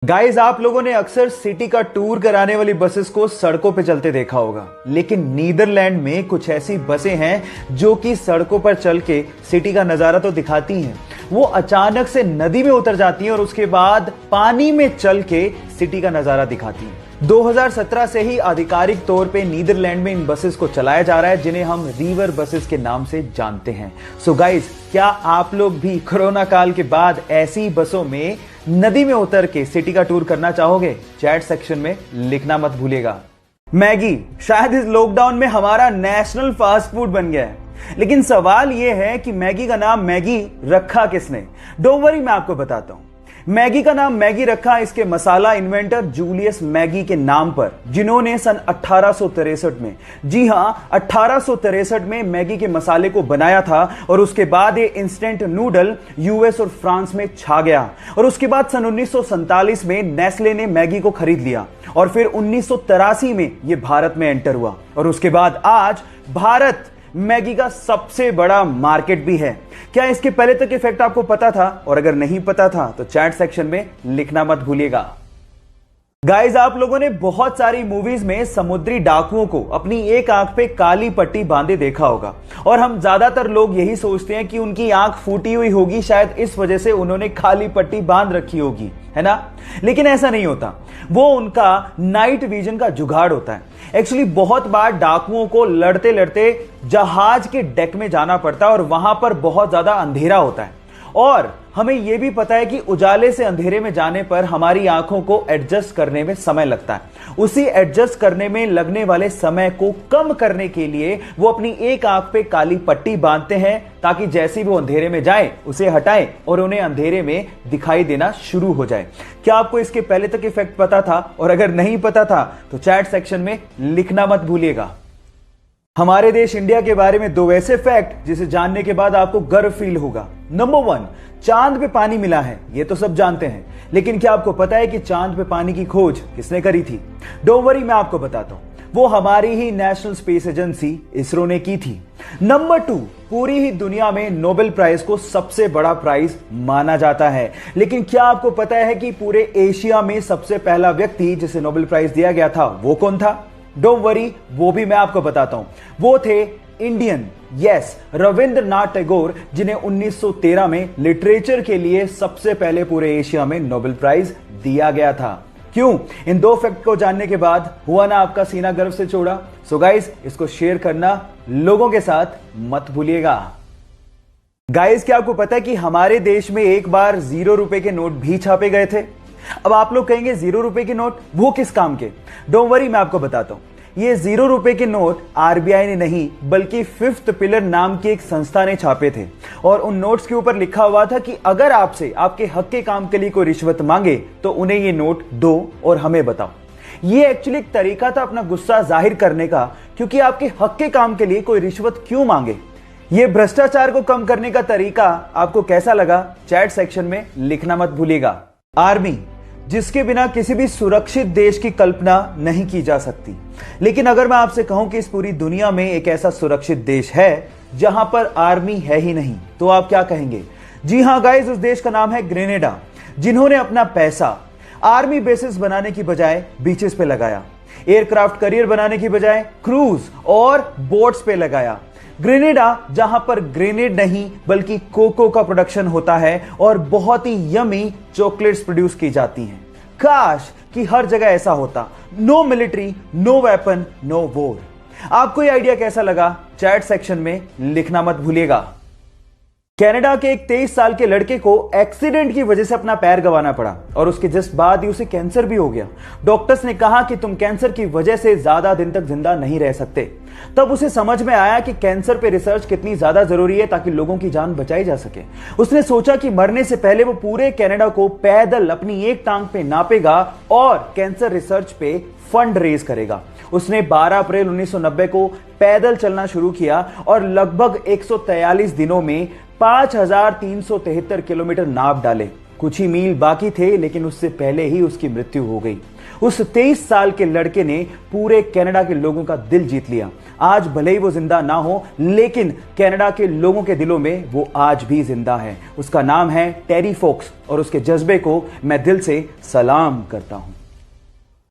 Guys, आप लोगों ने अक्सर सिटी का टूर कराने वाली बसेस को सड़कों पे चलते देखा होगा, लेकिन नीदरलैंड में कुछ ऐसी बसें हैं जो कि सड़कों पर चल के सिटी का नजारा तो दिखाती हैं। वो अचानक से नदी में उतर जाती हैं और उसके बाद पानी में चल के सिटी का नजारा दिखाती हैं। 2017 से ही आधिकारिक तौर पे नीदरलैंड में इन बसेस को चलाया जा रहा है, जिन्हें हम रिवर बसेस के नाम से जानते हैं। सो गाइस, क्या आप लोग भी कोरोना काल के बाद ऐसी बसों में नदी में उतर के सिटी का टूर करना चाहोगे? चैट सेक्शन में लिखना मत भूलिएगा। मैगी शायद इस लॉकडाउन में हमारा नेशनल फास्ट फूड बन गया है, लेकिन सवाल यह है कि मैगी का नाम मैगी रखा किसने? डोंट वरी, मैं आपको बताता हूं। मैगी का नाम मैगी रखा इसके मसाला इन्वेंटर जूलियस मैगी के नाम पर, जिन्होंने सन 1863 में, जी हां 1863 में मैगी के मसाले को बनाया था। और उसके बाद ये इंस्टेंट नूडल यूएस और फ्रांस में छा गया। और उसके बाद सन 1947 में नेस्ले ने मैगी को खरीद लिया और फिर 1983 में ये भारत में एंटर हुआ। और उसके बाद आज भारत मैगी का सबसे बड़ा मार्केट भी है। क्या इसके पहले तक इफेक्ट आपको पता था? और अगर नहीं पता था तो चैट सेक्शन में लिखना मत भूलिएगा। गाइस, आप लोगों ने बहुत सारी मूवीज में समुद्री डाकुओं को अपनी एक आंख पे काली पट्टी बांधे देखा होगा, और हम ज्यादातर लोग यही सोचते हैं कि उनकी आंख फूटी हुई होगी, शायद इस वजह से उन्होंने काली पट्टी बांध रखी होगी, है ना? लेकिन ऐसा नहीं होता। वो उनका नाइट विजन का जुगाड़ होता है। एक्चुअली बहुत बार डाकुओं को लड़ते लड़ते जहाज के डेक में जाना पड़ता है और वहां पर बहुत ज्यादा अंधेरा होता है। और हमें यह भी पता है कि उजाले से अंधेरे में जाने पर हमारी आंखों को एडजस्ट करने में समय लगता है। उसी एडजस्ट करने में लगने वाले समय को कम करने के लिए वो अपनी एक आंख पे काली पट्टी बांधते हैं, ताकि जैसे वो अंधेरे में जाए उसे हटाएं और उन्हें अंधेरे में दिखाई देना शुरू हो जाए। क्या आपको इसके पहले तक इफेक्ट पता था? और अगर नहीं पता था तो चैट सेक्शन में लिखना मत भूलिएगा। हमारे देश इंडिया के बारे में दो ऐसे फैक्ट जिसे जानने के बाद आपको गर्व फील होगा। नंबर 1, चांद पे पानी मिला है, ये तो सब जानते हैं, लेकिन क्या आपको पता है कि चांद पे पानी की खोज किसने करी थी? डोंट वरी, मैं आपको बताता हूं। वो हमारी ही नेशनल स्पेस एजेंसी इसरो ने की थी। नंबर 2, पूरी ही दुनिया में नोबेल प्राइज को सबसे बड़ा प्राइज माना जाता है, लेकिन क्या आपको पता है कि पूरे एशिया में सबसे पहला व्यक्ति जिसे नोबेल प्राइज दिया गया था वो कौन था? डोंट वरी, वो भी मैं आपको बताता हूं। वो थे इंडियन, यस, रविंद्रनाथ टैगोर, जिन्हें 1913 में लिटरेचर के लिए सबसे पहले पूरे एशिया में नोबेल प्राइज दिया गया था। क्यों? इन दो फैक्ट को जानने के बाद हुआ ना आपका सीना गर्व से चौड़ा? सो गाइस, इसको शेयर करना लोगों के साथ मत भूलिएगा। गाइस, क्या आपको पता है कि हमारे देश में एक बार 0 रुपए के नोट भी छापे गए थे? अब आप लोग कहेंगे 0 रुपए के नोट, वो किस काम के? डोंट वरी, मैं आपको बताता हूं। ये 0 रुपए के नोट आरबीआई ने नहीं, बल्कि फिफ्थ पिलर नाम की एक संस्था ने छापे थे। और उन नोट्स के ऊपर लिखा हुआ था कि अगर आपसे आपके हक के काम के लिए कोई रिश्वत मांगे तो उन्हें ये नोट दो और हमें बताओ। ये एक्चुअली एक तरीका था अपना गुस्सा जाहिर करने का, क्योंकि आपके हक के काम के लिए कोई रिश्वत क्यों मांगे। ये भ्रष्टाचार को कम करने का तरीका आपको कैसा लगा? चैट सेक्शन में लिखना मत भूलिएगा। आर्मी, जिसके बिना किसी भी सुरक्षित देश की कल्पना नहीं की जा सकती। लेकिन अगर मैं आपसे कहूं कि इस पूरी दुनिया में एक ऐसा सुरक्षित देश है जहां पर आर्मी है ही नहीं, तो आप क्या कहेंगे? जी हां गाइस, उस देश का नाम है ग्रेनेडा, जिन्होंने अपना पैसा आर्मी बेसिस बनाने की बजाय बीचेस पे लगाया, एयरक्राफ्ट करियर बनाने की बजाय क्रूज और बोट्स पे लगाया। ग्रेनेडा, जहां पर ग्रेनेड नहीं बल्कि कोको का प्रोडक्शन होता है और बहुत ही यमी चॉकलेट्स प्रोड्यूस की जाती हैं। काश कि हर जगह ऐसा होता। No military, no weapon, no war. आपको ये आइडिया कैसा लगा? चैट सेक्शन में लिखना मत भूलिएगा। कनाडा के एक 23 साल के लड़के को एक्सीडेंट की वजह से अपना पैर गंवाना पड़ा और उसके जस्ट बाद ही उसे कैंसर भी हो गया। डॉक्टर्स ने कहा कि तुम कैंसर की वजह से ज्यादा दिन तक जिंदा नहीं रह सकते। तब उसे समझ में आया कि कैंसर पे रिसर्च कितनी ज्यादा जरूरी है ताकि लोगों की जान बचाई जा सके। उसने सोचा कि मरने से पहले वो पूरे कनाडा को पैदल अपनी एक टांग पे नापेगा और कैंसर रिसर्च पे फंड रेज करेगा। उसने 12 अप्रैल 1990 को पैदल चलना शुरू किया और लगभग 143 दिनों में 5373 किलोमीटर नाप डाले। कुछ ही मील बाकी थे, लेकिन उससे पहले ही उसकी मृत्यु हो गई। उस 23 साल के लड़के ने पूरे कनाडा के लोगों का दिल जीत लिया। आज भले ही वो जिंदा ना हो, लेकिन कनाडा के लोगों के दिलों में वो आज भी जिंदा है। उसका नाम है टेरी फोक्स और उसके जज्बे को मैं दिल से सलाम करता हूं।